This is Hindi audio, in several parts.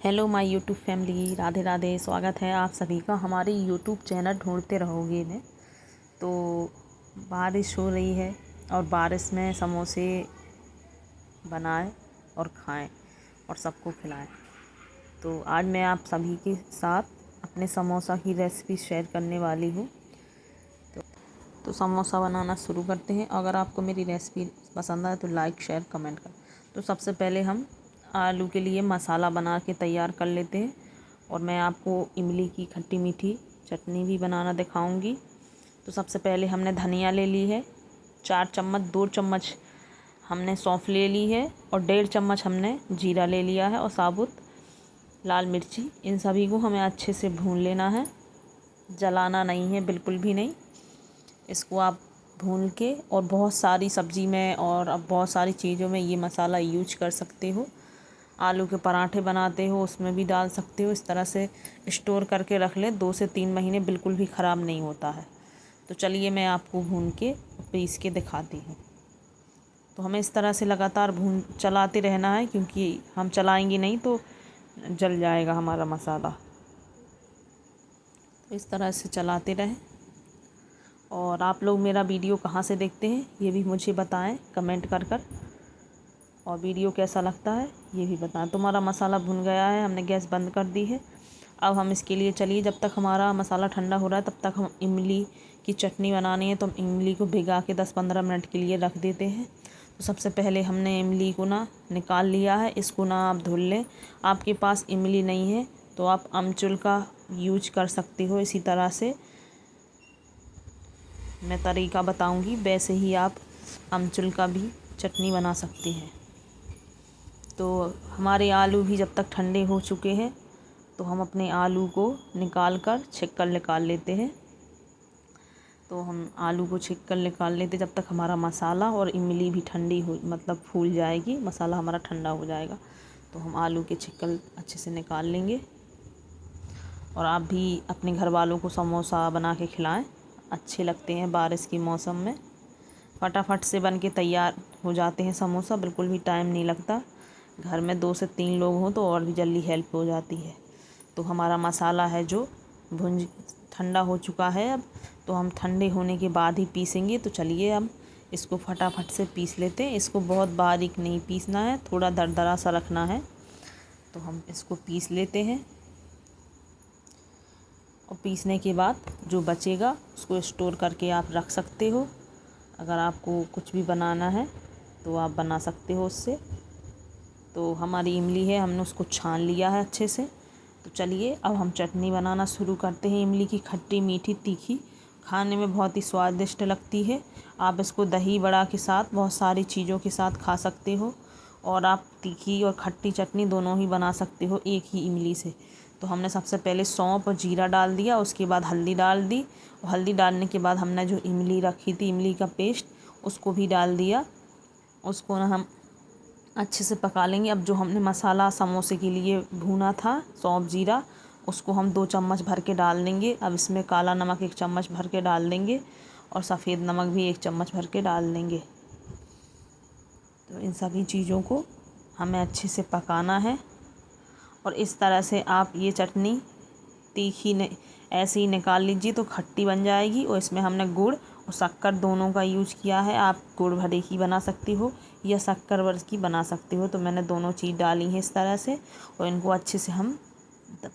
Hello my YouTube family, Radhe Radhe. स्वागत है आप सभी का हमारे यूट्यूब चैनल ढूंढते रहोगे में। तो बारिश हो रही है और बारिश में समोसे बनाएं और खाएं और सबको खिलाएं। तो आज मैं आप सभी के साथ अपने समोसा की रेसिपी शेयर करने वाली हूँ। तो समोसा बनाना शुरू करते हैं। अगर आपको मेरी रेसिपी पसंद आए तो लाइक शेयर कमेंट कर। तो सबसे पहले हम आलू के लिए मसाला बना के तैयार कर लेते हैं और मैं आपको इमली की खट्टी मीठी चटनी भी बनाना दिखाऊंगी। तो सबसे पहले हमने धनिया ले ली है 4 चम्मच, 2 चम्मच हमने सौंफ ले ली है और 1.5 चम्मच हमने जीरा ले लिया है और साबुत लाल मिर्ची। इन सभी को हमें अच्छे से भून लेना है, जलाना नहीं है बिल्कुल भी नहीं। इसको आप भून के, और बहुत सारी सब्ज़ी में और अब बहुत सारी चीज़ों में ये मसाला यूज कर सकते हो। आलू के पराठे बनाते हो उसमें भी डाल सकते हो। इस तरह से स्टोर करके रख ले, 2 से 3 महीने बिल्कुल भी ख़राब नहीं होता है। तो चलिए मैं आपको भून के पीस के दिखाती हूँ। तो हमें इस तरह से लगातार चलाते रहना है, क्योंकि हम चलाएंगे नहीं तो जल जाएगा हमारा मसाला। तो इस तरह से चलाते रहें। और आप लोग मेरा वीडियो कहाँ से देखते हैं ये भी मुझे बताएं कमेंट कर। और वीडियो कैसा लगता है ये भी बताएं। तो हमारा मसाला भुन गया है, हमने गैस बंद कर दी है। अब हम इसके लिए चलिए, जब तक हमारा मसाला ठंडा हो रहा है तब तक हम इमली की चटनी बनानी है। तो हम इमली को भिगा के 10-15 मिनट के लिए रख देते हैं। तो सबसे पहले हमने इमली को निकाल लिया है। इसको आप धुल लें। आपके पास इमली नहीं है तो आप अमचूर का यूज कर सकते हो। इसी तरह से मैं तरीका बताऊंगी, वैसे ही आप अमचूर का भी चटनी बना सकते हैं। तो हमारे आलू भी जब तक ठंडे हो चुके हैं तो हम अपने आलू को निकाल कर छिकल निकाल लेते हैं। तो हम आलू को छिकल निकाल लेते जब तक हमारा मसाला और इमली भी ठंडी हो, मतलब फूल जाएगी, मसाला हमारा ठंडा हो जाएगा। तो हम आलू के छिकल अच्छे से निकाल लेंगे। और आप भी अपने घर वालों को समोसा बना के खिलाएं, अच्छे लगते हैं बारिश के मौसम में। फटाफट से बन के तैयार हो जाते हैं समोसा, बिल्कुल भी टाइम नहीं लगता। घर में 2 से 3 लोग हों तो और भी जल्दी हेल्प हो जाती है। तो हमारा मसाला है जो ठंडा हो चुका है। अब तो हम ठंडे होने के बाद ही पीसेंगे। तो चलिए अब इसको फटाफट से पीस लेते हैं। इसको बहुत बारीक नहीं पीसना है, थोड़ा दरदरा सा रखना है। तो हम इसको पीस लेते हैं। और पीसने के बाद जो बचेगा उसको स्टोर करके आप रख सकते हो। अगर आपको कुछ भी बनाना है तो आप बना सकते हो उससे। तो हमारी इमली है, हमने उसको छान लिया है अच्छे से। तो चलिए अब हम चटनी बनाना शुरू करते हैं। इमली की खट्टी मीठी तीखी, खाने में बहुत ही स्वादिष्ट लगती है। आप इसको दही बड़ा के साथ, बहुत सारी चीज़ों के साथ खा सकते हो। और आप तीखी और खट्टी चटनी दोनों ही बना सकते हो एक ही इमली से। तो हमने सबसे पहले सौंफ और जीरा डाल दिया, उसके बाद हल्दी डाल दी। और हल्दी डालने के बाद हमने जो इमली रखी थी, इमली का पेस्ट, उसको भी डाल दिया। उसको हम अच्छे से पका लेंगे। अब जो हमने मसाला समोसे के लिए भूना था, सौंफ जीरा, उसको हम 2 चम्मच भर के डाल देंगे। अब इसमें काला नमक 1 चम्मच भर के डाल देंगे और सफ़ेद नमक भी 1 चम्मच भर के डाल देंगे। तो इन सभी चीज़ों को हमें अच्छे से पकाना है। और इस तरह से आप ये चटनी तीखी ऐसे ही निकाल लीजिए तो खट्टी बन जाएगी। और इसमें हमने गुड़ और शक्कर दोनों का यूज किया है। आप गुड़ भरे की बना सकती हो या शक्कर भर की बना सकती हो। तो मैंने दोनों चीज़ डाली है इस तरह से। और इनको अच्छे से हम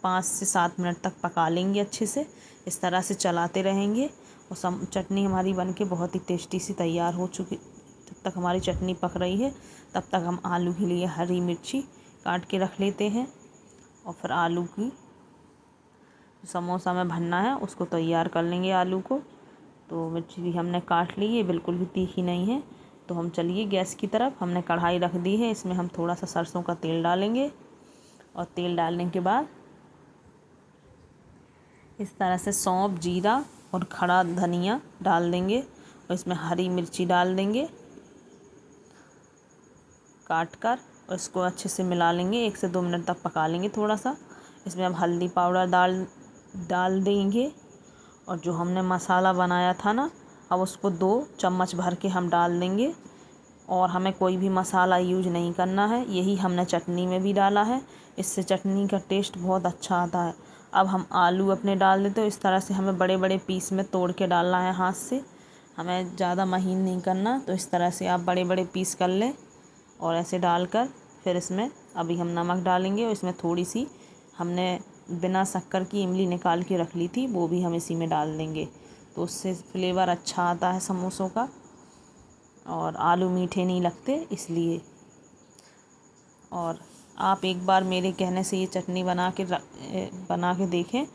5 से 7 मिनट तक पका लेंगे अच्छे से। इस तरह से चलाते रहेंगे और चटनी हमारी बन के बहुत ही टेस्टी सी तैयार हो चुकी। जब तक हमारी चटनी पक रही है तब तक हम आलू के लिए हरी मिर्ची काट के रख लेते हैं। और फिर आलू की समोसा में भरना है उसको तैयार कर लेंगे आलू को। तो मिर्ची भी हमने काट ली है, बिल्कुल भी तीखी नहीं है। तो हम चलिए गैस की तरफ, हमने कढ़ाई रख दी है। इसमें हम थोड़ा सा सरसों का तेल डालेंगे। और तेल डालने के बाद इस तरह से सौंफ जीरा और खड़ा धनिया डाल देंगे। और इसमें हरी मिर्ची डाल देंगे काट कर। और इसको अच्छे से मिला लेंगे, 1 से 2 मिनट तक पका लेंगे थोड़ा सा। इसमें हम हल्दी पाउडर डाल देंगे। और जो हमने मसाला बनाया था ना, अब उसको 2 चम्मच भर के हम डाल देंगे। और हमें कोई भी मसाला यूज नहीं करना है। यही हमने चटनी में भी डाला है, इससे चटनी का टेस्ट बहुत अच्छा आता है। अब हम आलू अपने डाल देते हैं। इस तरह से हमें बड़े बड़े पीस में तोड़ के डालना है हाथ से, हमें ज़्यादा महीन नहीं करना। तो इस तरह से आप बड़े बड़े पीस कर लें और ऐसे डालकर फिर इसमें अभी हम नमक डालेंगे और इसमें थोड़ी सी हमने बिना शक्कर की इमली निकाल के रख ली थी, वो भी हम इसी में डाल देंगे। तो उससे फ्लेवर अच्छा आता है समोसों का, और आलू मीठे नहीं लगते इसलिए। और आप एक बार मेरे कहने से ये चटनी बना के देखें,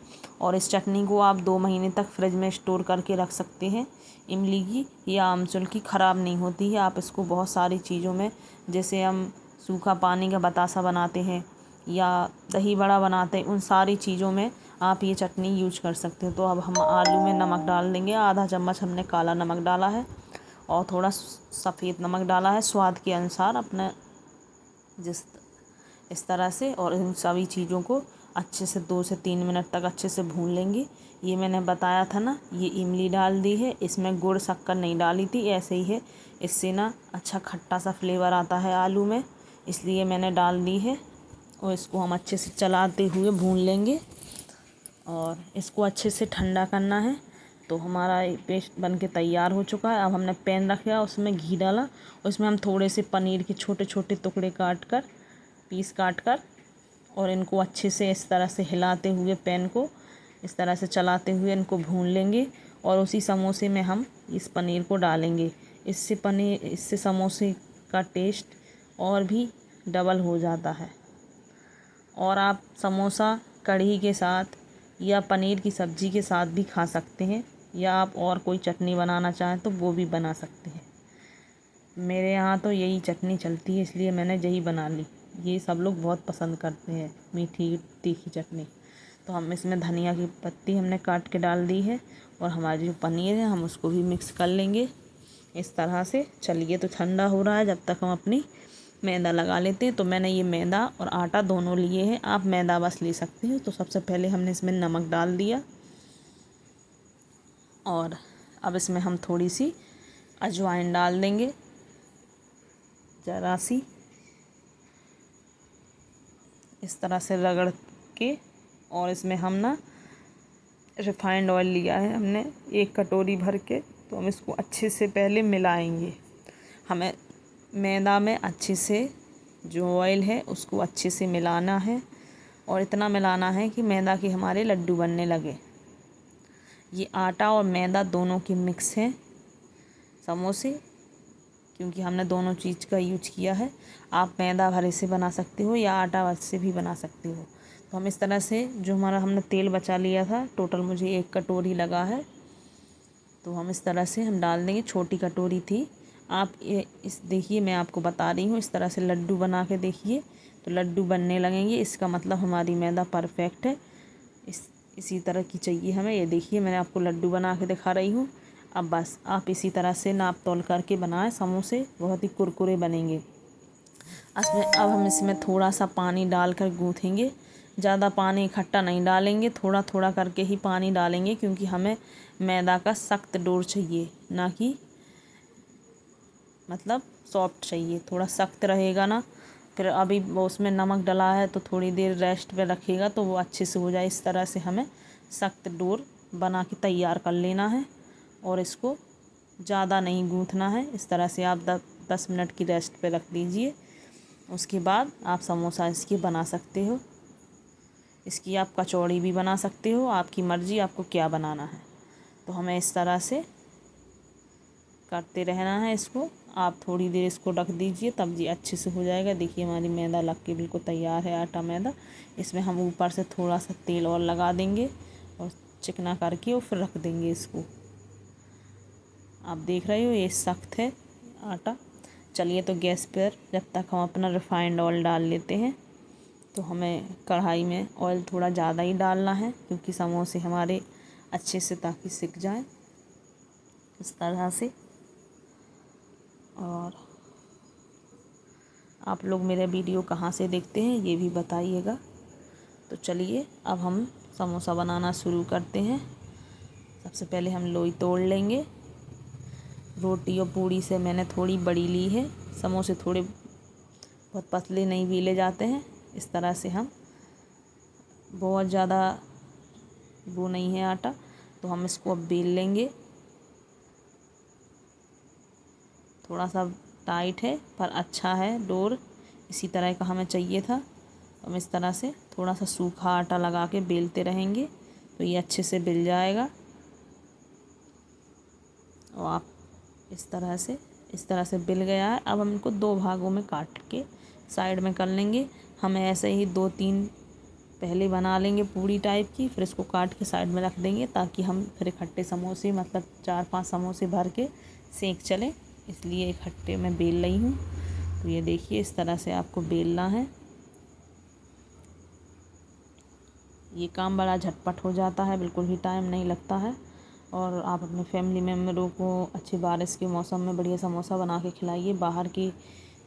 और इस चटनी को आप 2 महीने तक फ्रिज में स्टोर करके रख सकते हैं। इमली की या आमचूर की ख़राब नहीं होती है। आप इसको बहुत सारी चीज़ों में, जैसे हम सूखा पानी का बतासा बनाते हैं या दही बड़ा बनाते हैं, उन सारी चीज़ों में आप ये चटनी यूज कर सकते हो। तो अब हम आलू में नमक डाल देंगे। आधा चम्मच हमने काला नमक डाला है और थोड़ा सफ़ेद नमक डाला है स्वाद के अनुसार अपने, इस तरह से। और इन सभी चीज़ों को अच्छे से 2 से 3 मिनट तक अच्छे से भून लेंगे। ये मैंने बताया था ना, ये इमली डाल दी है, इसमें गुड़ शक्कर नहीं डाली थी, ऐसे ही है। इससे ना अच्छा खट्टा सा फ्लेवर आता है आलू में, इसलिए मैंने डाल दी है। और इसको हम अच्छे से चलाते हुए भून लेंगे और इसको अच्छे से ठंडा करना है। तो हमारा पेस्ट बन के तैयार हो चुका है। अब हमने पैन रखा, उसमें घी डाला, उसमें हम थोड़े से पनीर के छोटे छोटे टुकड़े पीस काट कर और इनको अच्छे से इस तरह से हिलाते हुए पैन को इस तरह से चलाते हुए इनको भून लेंगे। और उसी समोसे में हम इस पनीर को डालेंगे। इससे समोसे का टेस्ट और भी डबल हो जाता है। और आप समोसा कढ़ी के साथ या पनीर की सब्ज़ी के साथ भी खा सकते हैं, या आप और कोई चटनी बनाना चाहें तो वो भी बना सकते हैं। मेरे यहाँ तो यही चटनी चलती है, इसलिए मैंने यही बना ली। ये सब लोग बहुत पसंद करते हैं, मीठी तीखी चटनी। तो हम इसमें धनिया की पत्ती हमने काट के डाल दी है, और हमारी जो पनीर है हम उसको भी मिक्स कर लेंगे इस तरह से। चलिए, तो ठंडा हो रहा है, जब तक हम अपनी मैदा लगा लेते हैं। तो मैंने ये मैदा और आटा दोनों लिए हैं, आप मैदा बस ले सकते हैं। तो सबसे पहले हमने इसमें नमक डाल दिया, और अब इसमें हम थोड़ी सी अजवाइन डाल देंगे, ज़रा सी इस तरह से रगड़ के। और इसमें हम ना रिफाइंड ऑयल लिया है हमने 1 कटोरी भर के, तो हम इसको अच्छे से पहले मिलाएंगे। हमें मैदा में अच्छे से जो ऑयल है उसको अच्छे से मिलाना है, और इतना मिलाना है कि मैदा के हमारे लड्डू बनने लगे। ये आटा और मैदा दोनों के मिक्स हैं समोसे, क्योंकि हमने दोनों चीज़ का यूज किया है। आप मैदा भरे से बना सकते हो या आटा भर से भी बना सकते हो। तो हम इस तरह से, जो हमारा हमने तेल बचा लिया था, टोटल मुझे 1 कटोरी लगा है, तो हम इस तरह से हम डाल देंगे। छोटी कटोरी थी। आप देखिए, मैं आपको बता रही हूँ, इस तरह से लड्डू बना के देखिए, तो लड्डू बनने लगेंगे, इसका मतलब हमारी मैदा परफेक्ट है। इसी तरह की चाहिए हमें। ये देखिए, मैंने आपको लड्डू बना के दिखा रही हूँ। अब बस आप इसी तरह से नाप तोल करके बनाएं, समोसे बहुत ही कुरकुरे बनेंगे। अब हम इसमें थोड़ा सा पानी डालकर गूँथेंगे। ज़्यादा पानी इकट्ठा नहीं डालेंगे, थोड़ा थोड़ा करके ही पानी डालेंगे, क्योंकि हमें मैदा का सख्त डोर चाहिए, ना कि मतलब सॉफ्ट चाहिए। थोड़ा सख्त रहेगा ना, फिर अभी वो उसमें नमक डला है तो थोड़ी देर रेस्ट पे रखेगा तो वो अच्छे से हो जाए। इस तरह से हमें सख्त डोर बना के तैयार कर लेना है, और इसको ज़्यादा नहीं गूँथना है। इस तरह से आप 10 मिनट की रेस्ट पे रख दीजिए। उसके बाद आप समोसा इसकी बना सकते हो। इसकी आप कचौड़ी भी बना सकते हो, आपकी मर्ज़ी आपको क्या बनाना है। तो हमें इस तरह से करते रहना है इसको। आप थोड़ी देर इसको रख दीजिए, तब ये अच्छे से हो जाएगा। देखिए, हमारी मैदा लग के बिल्कुल तैयार है, आटा मैदा। इसमें हम ऊपर से थोड़ा सा तेल और लगा देंगे और चिकना करके और फिर रख देंगे इसको। आप देख रहे हो ये सख्त है आटा। चलिए, तो गैस पर जब तक हम अपना रिफाइंड ऑयल डाल लेते हैं। तो हमें कढ़ाई में ऑयल थोड़ा ज़्यादा ही डालना है, क्योंकि समोसे हमारे अच्छे से ताकि सिक जाए इस तरह से। और आप लोग मेरे वीडियो कहाँ से देखते हैं ये भी बताइएगा। तो चलिए, अब हम समोसा बनाना शुरू करते हैं। सबसे पहले हम लोई तोड़ लेंगे। रोटी और पूड़ी से मैंने थोड़ी बड़ी ली है। समोसे थोड़े बहुत पतले नहीं बेले जाते हैं। इस तरह से हम बहुत ज़्यादा वो नहीं है आटा, तो हम इसको अब बेल लेंगे। थोड़ा सा टाइट है पर अच्छा है डोर, इसी तरह का हमें चाहिए था। हम इस तरह से थोड़ा सा सूखा आटा लगा के बेलते रहेंगे तो ये अच्छे से बेल जाएगा। और आप इस तरह से बेल गया है। अब हम इनको 2 भागों में काट के साइड में कर लेंगे। हमें ऐसे ही 2-3 पहले बना लेंगे पूड़ी टाइप की, फिर इसको काट के साइड में रख देंगे ताकि हम फिर इकट्ठे समोसे मतलब 4-5 समोसे भर के सेंक चलें। इसलिए इकट्ठे में बेल रही हूँ। तो ये देखिए इस तरह से आपको बेलना है। ये काम बड़ा झटपट हो जाता है, बिल्कुल भी टाइम नहीं लगता है। और आप अपने फैमिली मेम्बरों को अच्छी बारिश के मौसम में बढ़िया समोसा बना के खिलाइए। बाहर की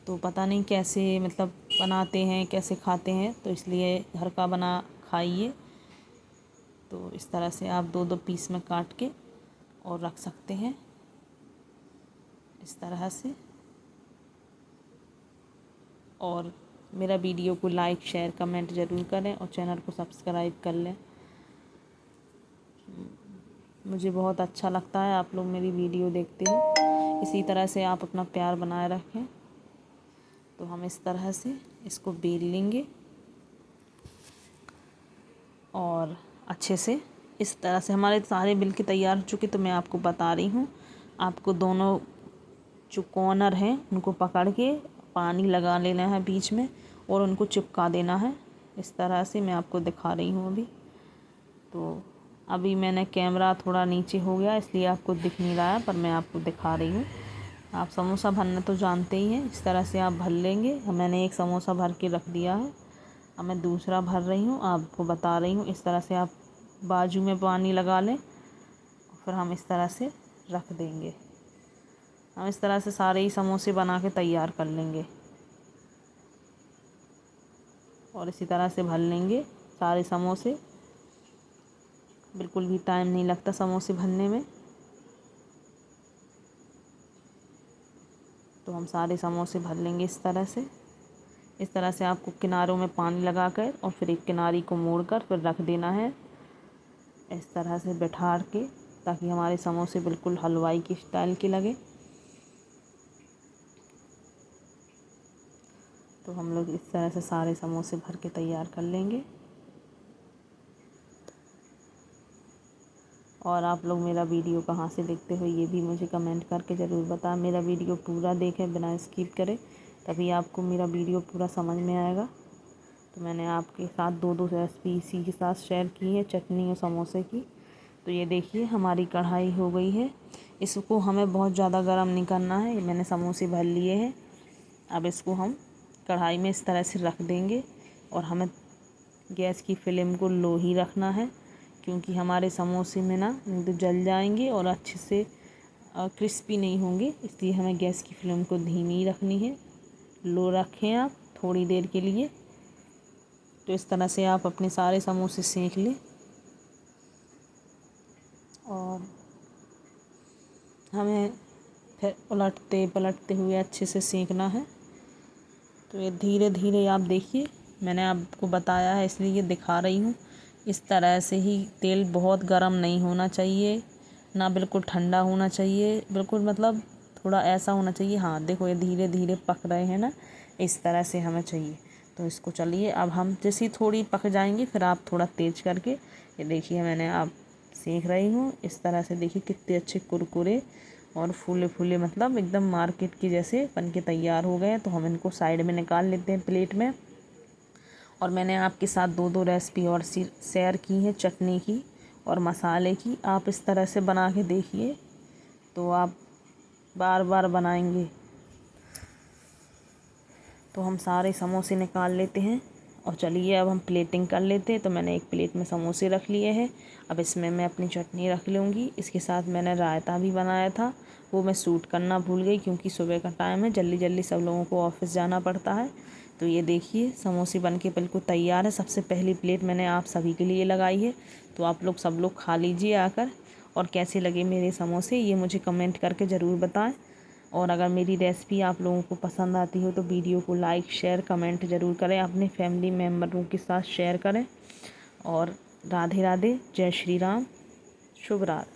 तो पता नहीं कैसे मतलब बनाते हैं, कैसे खाते हैं, तो इसलिए घर का बना खाइए। तो इस तरह से आप 2-2 पीस में काट के और रख सकते हैं इस तरह से। और मेरा वीडियो को लाइक शेयर कमेंट ज़रूर करें और चैनल को सब्सक्राइब कर लें। मुझे बहुत अच्छा लगता है आप लोग मेरी वीडियो देखते हो। इसी तरह से आप अपना प्यार बनाए रखें। तो हम इस तरह से इसको बेल लेंगे और अच्छे से इस तरह से हमारे सारे बिल के तैयार हो चुके। तो मैं आपको बता रही हूँ, आपको दोनों जो कॉर्नर हैं उनको पकड़ के पानी लगा लेना है बीच में और उनको चिपका देना है। इस तरह से मैं आपको दिखा रही हूँ अभी। तो अभी मैंने कैमरा थोड़ा नीचे हो गया इसलिए आपको दिख नहीं रहा है, पर मैं आपको दिखा रही हूँ। आप समोसा भरना तो जानते ही हैं, इस तरह से आप भर लेंगे। मैंने एक समोसा भर के रख दिया है, अब मैं दूसरा भर रही हूँ, आपको बता रही हूँ। इस तरह से आप बाजू में पानी लगा लें, फिर हम इस तरह से रख देंगे। हम इस तरह से सारे ही समोसे बना के तैयार कर लेंगे और इसी तरह से भर लेंगे सारे समोसे। बिल्कुल भी टाइम नहीं लगता समोसे भरने में। तो हम सारे समोसे भर लेंगे इस तरह से। इस तरह से आपको किनारों में पानी लगाकर और फिर एक किनारी को मोड़कर फिर रख देना है इस तरह से बैठा के, ताकि हमारे समोसे बिल्कुल हलवाई की स्टाइल के लगे। तो हम लोग इस तरह से सारे समोसे भर के तैयार कर लेंगे। और आप लोग मेरा वीडियो कहाँ से देखते हो ये भी मुझे कमेंट करके ज़रूर बताएं। मेरा वीडियो पूरा देखें बिना स्किप करें, तभी आपको मेरा वीडियो पूरा समझ में आएगा। तो मैंने आपके साथ 2-2 रेसिपी इसी के साथ शेयर की है, चटनी और समोसे की। तो ये देखिए हमारी कढ़ाई हो गई है। इसको हमें बहुत ज़्यादा गर्म नहीं करना है। मैंने समोसे भर लिए हैं। अब इसको हम कढ़ाई में इस तरह से रख देंगे और हमें गैस की फ्लेम को लो ही रखना है, क्योंकि हमारे समोसे में ना तो जल जाएंगे और अच्छे से क्रिस्पी नहीं होंगे। इसलिए हमें गैस की फ्लेम को धीमी रखनी है। लो रखें आप थोड़ी देर के लिए। तो इस तरह से आप अपने सारे समोसे सेंक लें और हमें फिर उलटते पलटते हुए अच्छे से सेंकना है। तो ये धीरे धीरे आप देखिए, मैंने आपको बताया है इसलिए दिखा रही हूँ। इस तरह से ही तेल बहुत गर्म नहीं होना चाहिए, ना बिल्कुल ठंडा होना चाहिए, बिल्कुल मतलब थोड़ा ऐसा होना चाहिए। हाँ देखो ये धीरे धीरे पक रहे हैं ना, इस तरह से हमें चाहिए। तो इसको चलिए अब हम जैसे ही थोड़ी पक जाएंगी फिर आप थोड़ा तेज़ करके ये देखिए मैंने आप सेंक रही हूँ। इस तरह से देखिए कितने अच्छे कुरकुरे और फूले फूले मतलब एकदम मार्केट के जैसे बन के तैयार हो गए। तो हम इनको साइड में निकाल लेते हैं प्लेट में। और मैंने आपके साथ 2-2 रेसिपी और शेयर की हैं, चटनी की और मसाले की। आप इस तरह से बना के देखिए तो आप बार बार बनाएंगे। तो हम सारे समोसे निकाल लेते हैं और चलिए अब हम प्लेटिंग कर लेते हैं। तो मैंने एक प्लेट में समोसे रख लिए हैं। अब इसमें मैं अपनी चटनी रख लूँगी। इसके साथ मैंने रायता भी बनाया था, वो मैं शूट करना भूल गई क्योंकि सुबह का टाइम है, जल्दी जल्दी सब लोगों को ऑफिस जाना पड़ता है। तो ये देखिए समोसे बन के बिल्कुल तैयार है। सबसे पहली प्लेट मैंने आप सभी के लिए लगाई है। तो आप लोग सब लोग खा लीजिए आकर। और कैसे लगे मेरे समोसे ये मुझे कमेंट करके ज़रूर बताएं। और अगर मेरी रेसिपी आप लोगों को पसंद आती हो तो वीडियो को लाइक शेयर कमेंट ज़रूर करें, अपने फैमिली मेम्बरों के साथ शेयर करें। और राधे राधे, जय श्री राम, शुभ रात्रि।